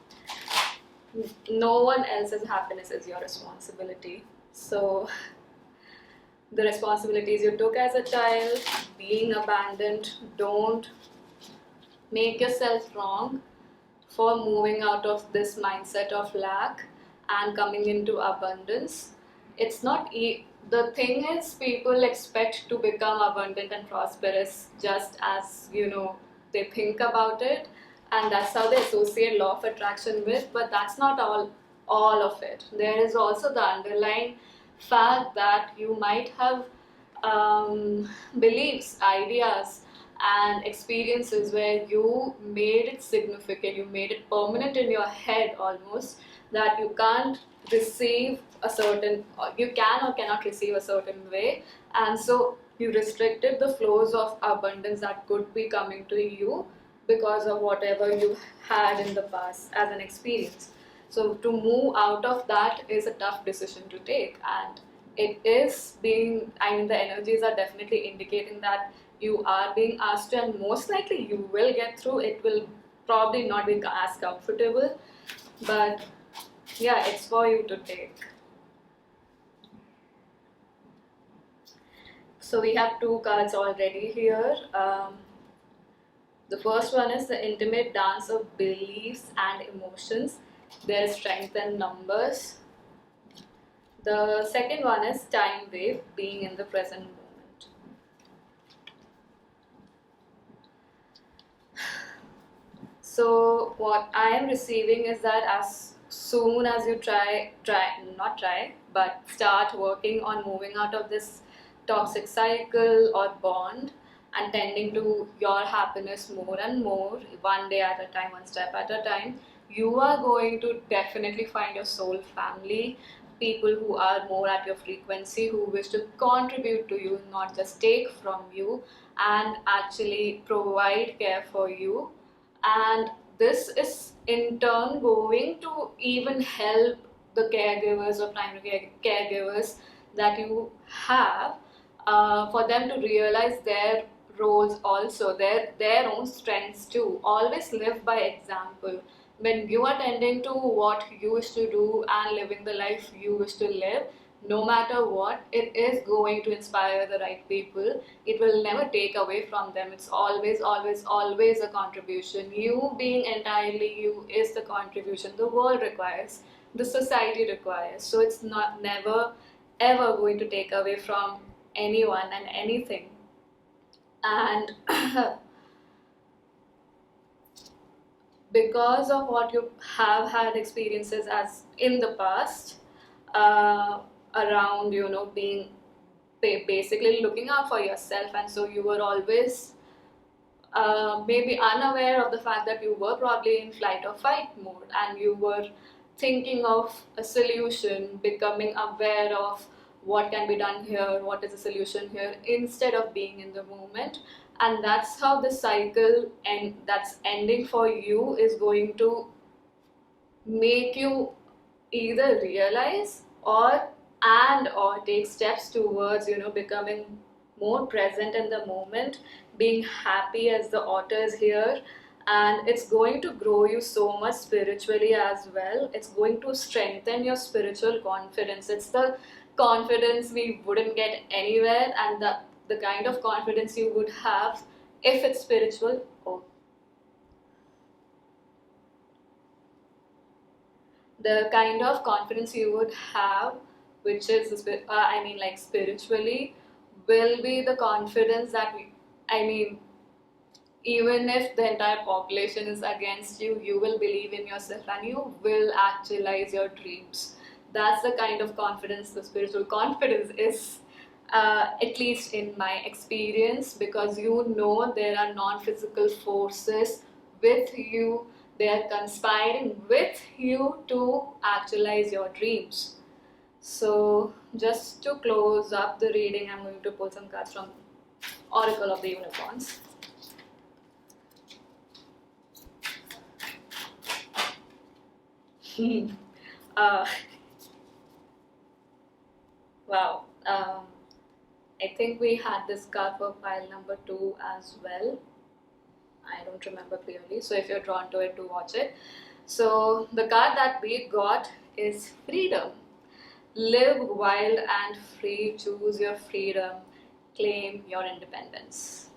No one else's happiness is your responsibility. So the responsibilities you took as a child, being abandoned, don't make yourself wrong for moving out of this mindset of lack and coming into abundance. It's not the thing is, people expect to become abundant and prosperous just as, they think about it, and that's how they associate law of attraction with. But that's not all of it. There is also the underlying fact that you might have beliefs, ideas, and experiences where you made it significant, you made it permanent in your head almost, that you can't receive a certain, or you can or cannot receive a certain way, and so you restricted the flows of abundance that could be coming to you because of whatever you had in the past as an experience. So to move out of that is a tough decision to take, and it is being, I mean, the energies are definitely indicating that you are being asked to, and most likely you will get through. It will probably not be as comfortable, but yeah, it's for you to take. So we have two cards already here. The first one is the intimate dance of beliefs and emotions. There is strength in numbers. The second one is time wave, being in the present moment. So what I am receiving is that as soon as you but start working on moving out of this toxic cycle or bond and tending to your happiness more and more, one day at a time, one step at a time, you are going to definitely find your soul family, people who are more at your frequency, who wish to contribute to you, not just take from you, and actually provide care for you. And this is in turn going to even help the caregivers or primary caregivers that you have, for them to realize their roles also, their own strengths too. Always live by example. When you are tending to what you wish to do and living the life you wish to live, no matter what, it is going to inspire the right people. It will never take away from them. It's always, always, always a contribution. You being entirely you is the contribution the world requires, the society requires. So it's not never ever going to take away from anyone and anything. And because of what you have had experiences as in the past, uh, around being basically looking out for yourself, and so you were always maybe unaware of the fact that you were probably in flight or fight mode, and you were thinking of a solution, becoming aware of what can be done here, what is the solution here, instead of being in the moment. And that's how the cycle and that's ending for you is going to make you either realize or take steps towards becoming more present in the moment, being happy as the otter is here. And it's going to grow you so much spiritually as well. It's going to strengthen your spiritual confidence. It's the confidence we wouldn't get anywhere, and the kind of confidence you would have if it's spiritual. Oh, the kind of confidence you would have, which is like spiritually, will be the confidence that I mean even if the entire population is against you, you will believe in yourself and you will actualize your dreams. That's the kind of confidence the spiritual confidence is, at least in my experience, because there are non-physical forces with you. They are conspiring with you to actualize your dreams. So just to close up the reading, I'm going to pull some cards from Oracle of the Unicorns. uh, wow. I think we had this card for pile number 2 as well. I don't remember clearly. So if you're drawn to it, to watch it. So the card that we got is freedom. Live wild and free. Choose your freedom. Claim your independence.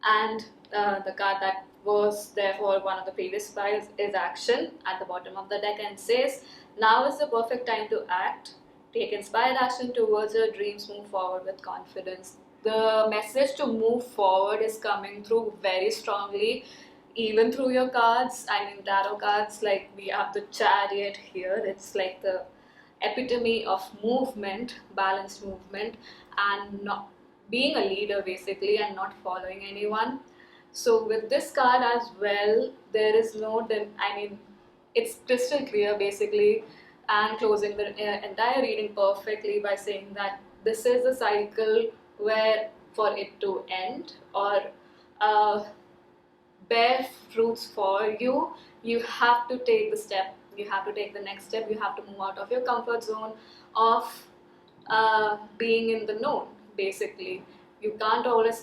And the card that was there for one of the previous piles is action at the bottom of the deck, and says, now is the perfect time to act. Take inspired action towards your dreams. Move forward with confidence. The message to move forward is coming through very strongly, even through your cards. I mean, tarot cards, like we have the Chariot here. It's like the epitome of movement, balanced movement, and not being a leader basically, and not following anyone. So with this card as well, there is no, I mean, it's crystal clear basically, and closing the entire reading perfectly by saying that this is a cycle where for it to end or bear fruits for you, you have to take the step, you have to take the next step, you have to move out of your comfort zone of being in the known basically. You can't always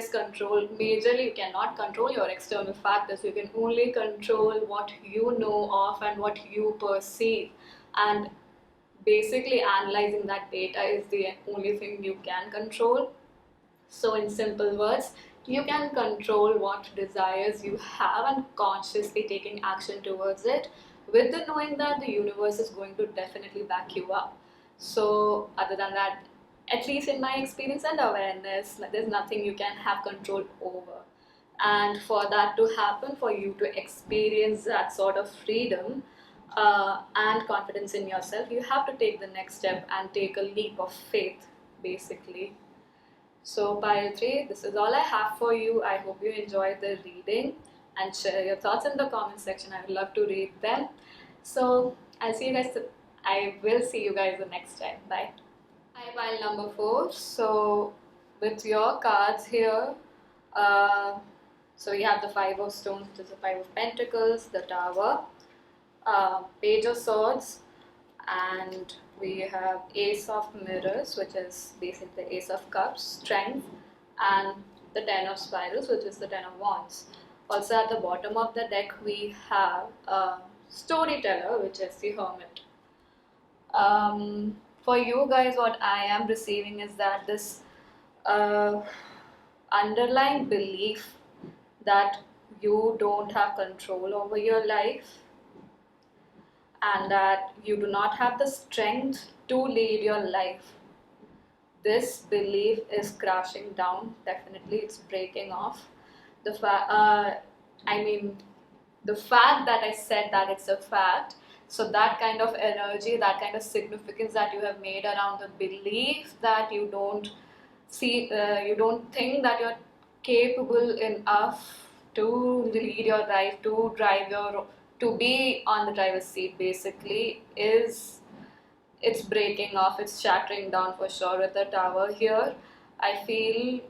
control, majorly you cannot control your external factors. You can only control what you know of and what you perceive, and basically analyzing that data is the only thing you can control. So in simple words, You can control what desires you have and consciously taking action towards it with the knowing that the universe is going to definitely back you up. So, other than that, at least in my experience and awareness, like, there's nothing you can have control over. And for that to happen, for you to experience that sort of freedom and confidence in yourself, you have to take the next step and take a leap of faith, basically. So, pile 3, this is all I have for you. I hope you enjoyed the reading and share your thoughts in the comment section. I would love to read them. So, I'll see you guys. I will see you guys the next time. Bye. Hi, pile number 4. So, with your cards here, uh, so we have the Five of Stones, which is the Five of Pentacles, the Tower, Page of Swords, and we have Ace of Mirrors, which is basically the Ace of Cups, Strength, and the Ten of Spirals, which is the Ten of Wands. Also at the bottom of the deck we have a Storyteller, which is the Hermit. For you guys, what I am receiving is that this uh, underlying belief that you don't have control over your life and that you do not have the strength to lead your life. This belief is crashing down. Definitely, it's breaking off. I mean, the fact that I said that it's a fact. So that kind of energy, that kind of significance that you have made around the belief that you don't you don't think that you're capable enough to lead your life, to drive your, to be on the driver's seat, basically, is, it's breaking off, it's shattering down for sure with the Tower here. I feel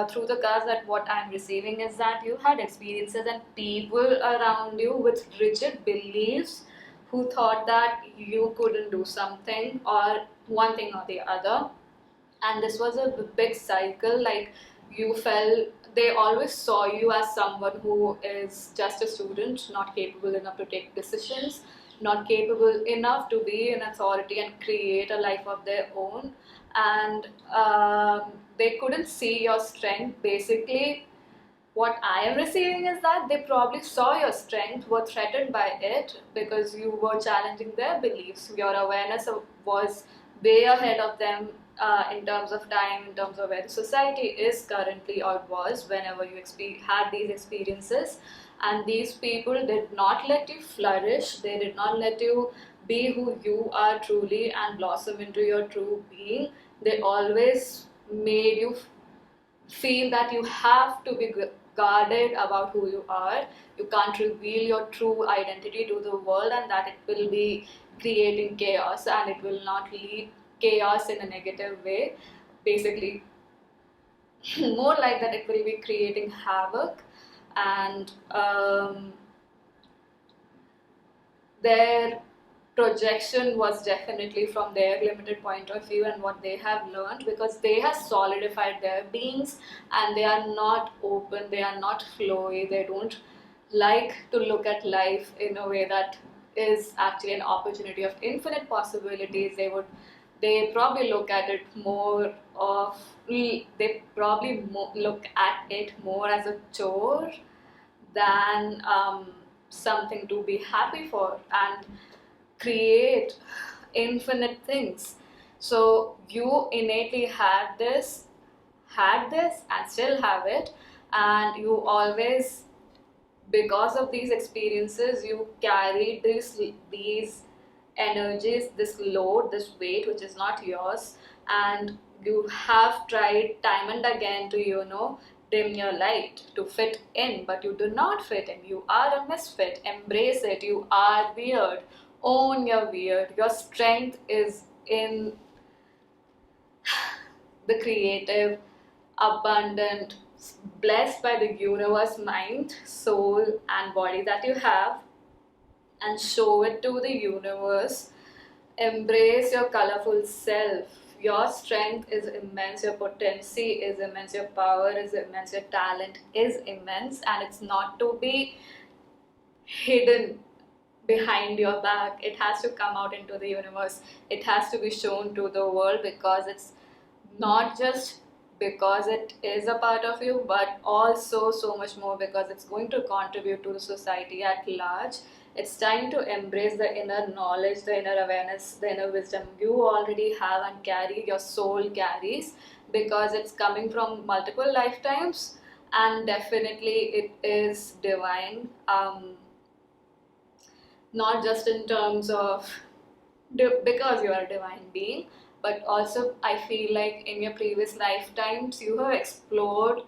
through the cards that what I'm receiving is that you had experiences and people around you with rigid beliefs who thought that you couldn't do something or one thing or the other. And this was a big cycle, like you felt they always saw you as someone who is just a student, not capable enough to take decisions, not capable enough to be an authority and create a life of their own. And they couldn't see your strength. Basically, what I am receiving is that they probably saw your strength, were threatened by it because you were challenging their beliefs. Your awareness was way ahead of them in terms of time, in terms of where the society is currently or was whenever you had these experiences. And these people did not let you flourish, they did not let you be who you are truly and blossom into your true being. They always made you feel that you have to be guarded about who you are. You can't reveal your true identity to the world, and that it will be creating chaos and it will not lead chaos in a negative way. Basically, more like that, it will be creating havoc. And their projection was definitely from their limited point of view and what they have learned, because they have solidified their beings and they are not open, they are not flowy, they don't like to look at life in a way that is actually an opportunity of infinite possibilities. They probably look at it more of, they probably look at it more as a chore than something to be happy for and create infinite things. So you innately had this and still have it, and you always, because of these experiences, you carry these energies, this load, this weight which is not yours, and you have tried time and again to, dim your light to fit in, but you do not fit in. You are a misfit. Embrace it. You are weird. Own your weird. Your strength is in the creative, abundant, blessed by the universe mind, soul, and body that you have, and show it to the universe. Embrace your colorful self. Your strength is immense, your potency is immense, your power is immense, your talent is immense, and it's not to be hidden behind your back. It has to come out into the universe. It has to be shown to the world, because it's not just because it is a part of you, but also so much more because it's going to contribute to the society at large. It's time to embrace the inner knowledge, the inner awareness, the inner wisdom you already have and carry, your soul carries, because it's coming from multiple lifetimes, and definitely it is divine. Not just in terms of because you are a divine being, but also I feel like in your previous lifetimes you have explored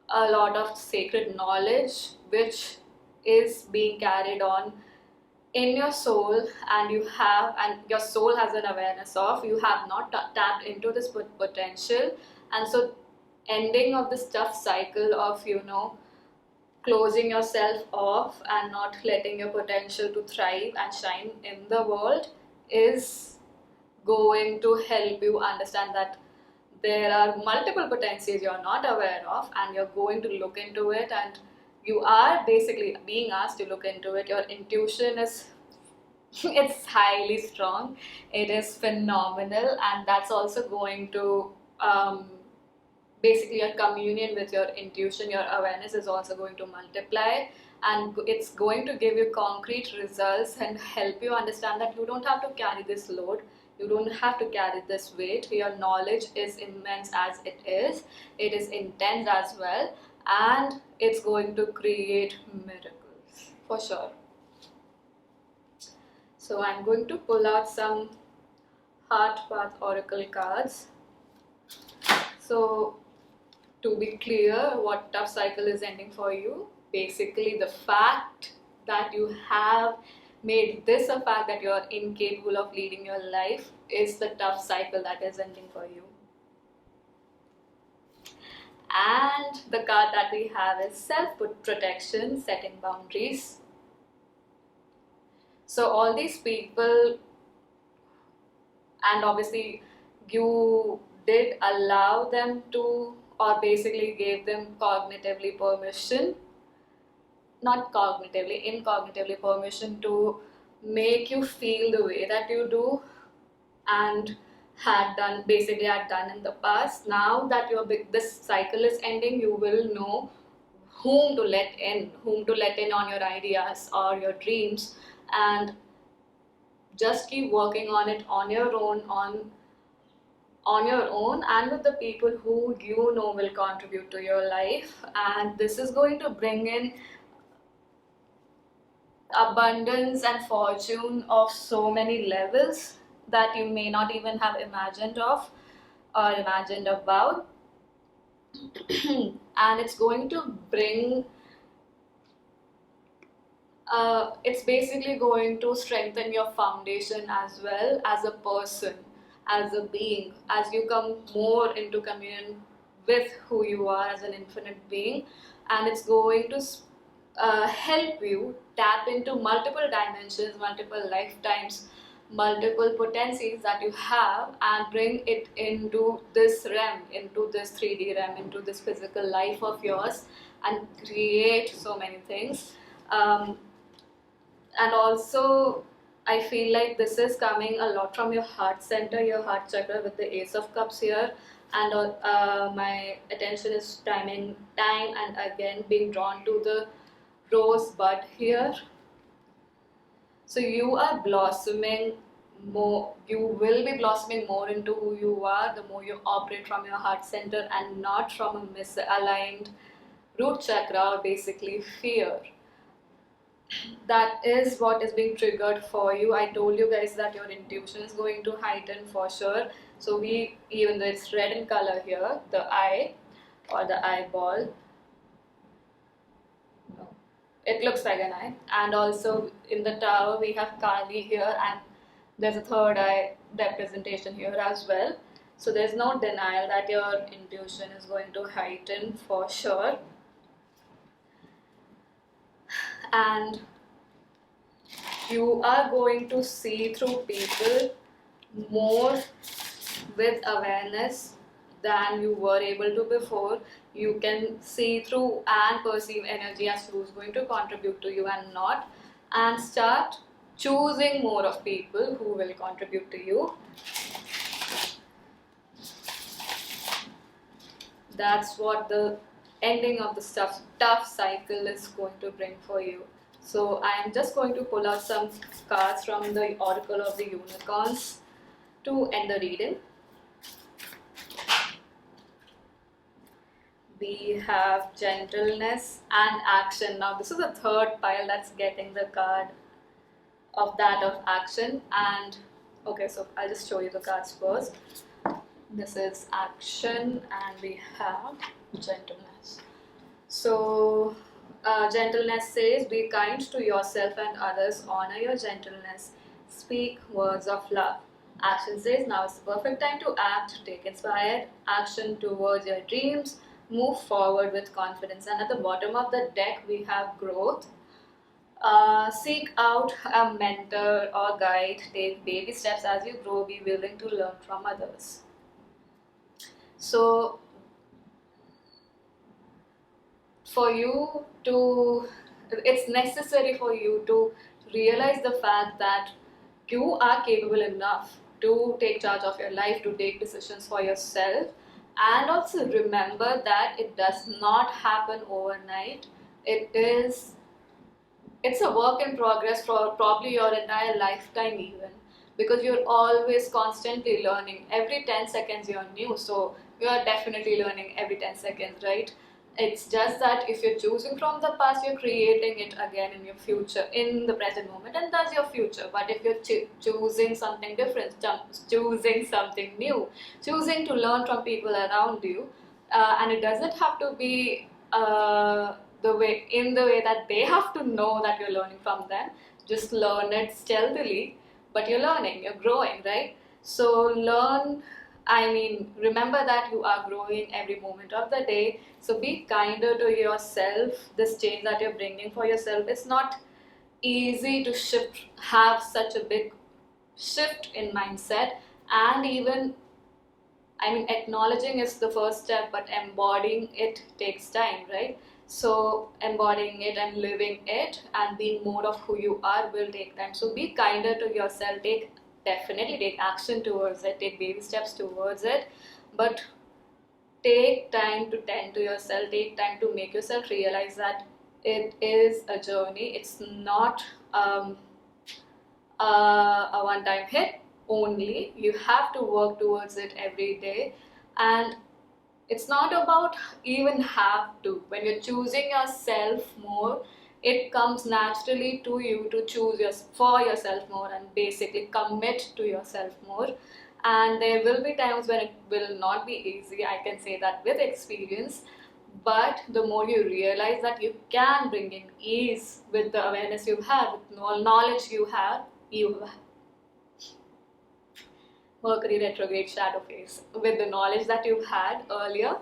a lot of sacred knowledge which is being carried on in your soul, and your soul has an awareness of, you have not tapped into this potential. And so ending of this tough cycle of closing yourself off and not letting your potential to thrive and shine in the world is going to help you understand that there are multiple potentials you're not aware of, and you're going to look into it, and you are basically being asked to look into it. Your intuition is it's highly strong, it is phenomenal, and that's also going to basically your communion with your intuition, your awareness is also going to multiply, and it's going to give you concrete results and help you understand that you don't have to carry this load, you don't have to carry this weight. Your knowledge is immense as it is intense as well, and it's going to create miracles for sure. So I'm going to pull out some Heart Path Oracle cards. So to be clear, what tough cycle is ending for you? Basically, the fact that you have made this a fact that you are incapable of leading your life is the tough cycle that is ending for you. And the card that we have is self-protection, setting boundaries. So all these people, and obviously you did allow them to, or basically gave them cognitively permission, not cognitively, incognitively permission to make you feel the way that you do, and had done in the past. Now that this cycle is ending, you will know whom to let in on your ideas or your dreams, and just keep working on it on your own, and with the people who you know will contribute to your life. And this is going to bring in abundance and fortune of so many levels that you may not even have imagined of or imagined about. And it's going to bring it's basically going to strengthen your foundation as well as a person, as a being, as you come more into communion with who you are as an infinite being. And it's going to help you tap into multiple dimensions, multiple lifetimes, multiple potencies that you have, and bring it into this realm, into this 3D realm, into this physical life of yours, and create so many things. And also I feel like this is coming a lot from your heart center, your heart chakra, with the Ace of Cups here. And my attention is time and again being drawn to the rosebud here. So you are blossoming more, you will be blossoming more into who you are the more you operate from your heart center and not from a misaligned root chakra, or basically fear. That is what is being triggered for you. I told you guys that your intuition is going to heighten for sure. So even though it's red in color here, the eye or the eyeball, no, it looks like an eye. And also in the tower we have Kali here, and there's a third eye representation here as well. So there's no denial that your intuition is going to heighten for sure. And you are going to see through people more with awareness than you were able to before. You can see through and perceive energy as who's going to contribute to you and not, and start choosing more of people who will contribute to you. That's what the ending of the tough cycle is going to bring for you. So I am just going to pull out some cards from the Oracle of the Unicorns to end the reading. We have gentleness and action. Now this is the third pile that's getting the card of that of action. And okay, so I'll just show you the cards first. This is action and we have gentleness. So gentleness says, be kind to yourself and others, honor your gentleness, speak words of love. Action says, now is the perfect time to act, take inspired action towards your dreams, move forward with confidence. And at the bottom of the deck we have growth. Seek out a mentor or guide, take baby steps as you grow, be willing to learn from others. So it's necessary for you to realize the fact that you are capable enough to take charge of your life, to take decisions for yourself, and also remember that it does not happen overnight. It's a work in progress for probably your entire lifetime even, because you're always constantly learning. Every 10 seconds you're new, so you are definitely learning every 10 seconds, right? It's just that if you're choosing from the past, you're creating it again in your future, in the present moment, and that's your future. But if you're choosing something different, choosing something new, choosing to learn from people around you, and it doesn't have to be the way that they have to know that you're learning from them. Just learn it stealthily, but you're learning, you're growing, right? So remember that you are growing every moment of the day. So be kinder to yourself. This change that you're bringing for yourself, it's not easy to have such a big shift in mindset. And even, acknowledging is the first step, but embodying it takes time, right? So embodying it and living it and being more of who you are will take time. So be kinder to yourself. Definitely take action towards it. Take baby steps towards it. But take time to tend to yourself. Take time to make yourself realize that it is a journey. It's not a one-time hit only. You have to work towards it every day. And it's not about even have to. When you're choosing yourself more, it comes naturally to you to choose for yourself more and basically commit to yourself more. And there will be times when it will not be easy. I can say that with experience. But the more you realize that you can bring in ease with the awareness you have, with knowledge you have, Mercury retrograde shadow phase. With the knowledge that you've had earlier,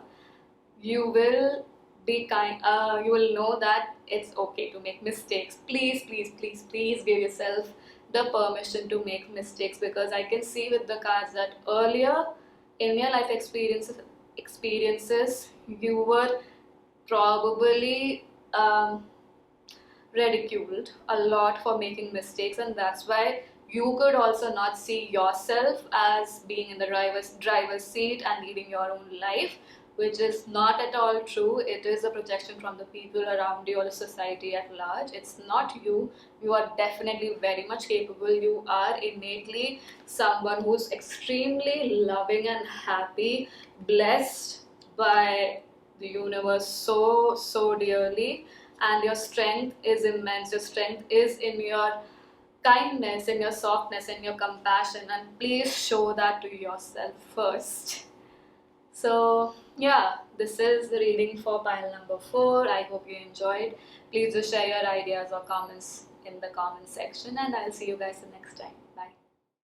you will be you will know that it's okay to make mistakes. Please, please, please, please give yourself the permission to make mistakes, because I can see with the cards that earlier in your life experiences you were probably ridiculed a lot for making mistakes, and that's why you could also not see yourself as being in the driver's seat and leading your own life, which is not at all true. It is a projection from the people around you or the society at large. It's not you. You are definitely very much capable. You are innately someone who's extremely loving and happy, blessed by the universe so dearly, and your strength is immense. Your strength is in your kindness, in your softness, in your compassion, and please show that to yourself first. So yeah, this is the reading for pile number 4. I hope you enjoyed. Please do share your ideas or comments in the comment section, and I'll see you guys the next time. Bye.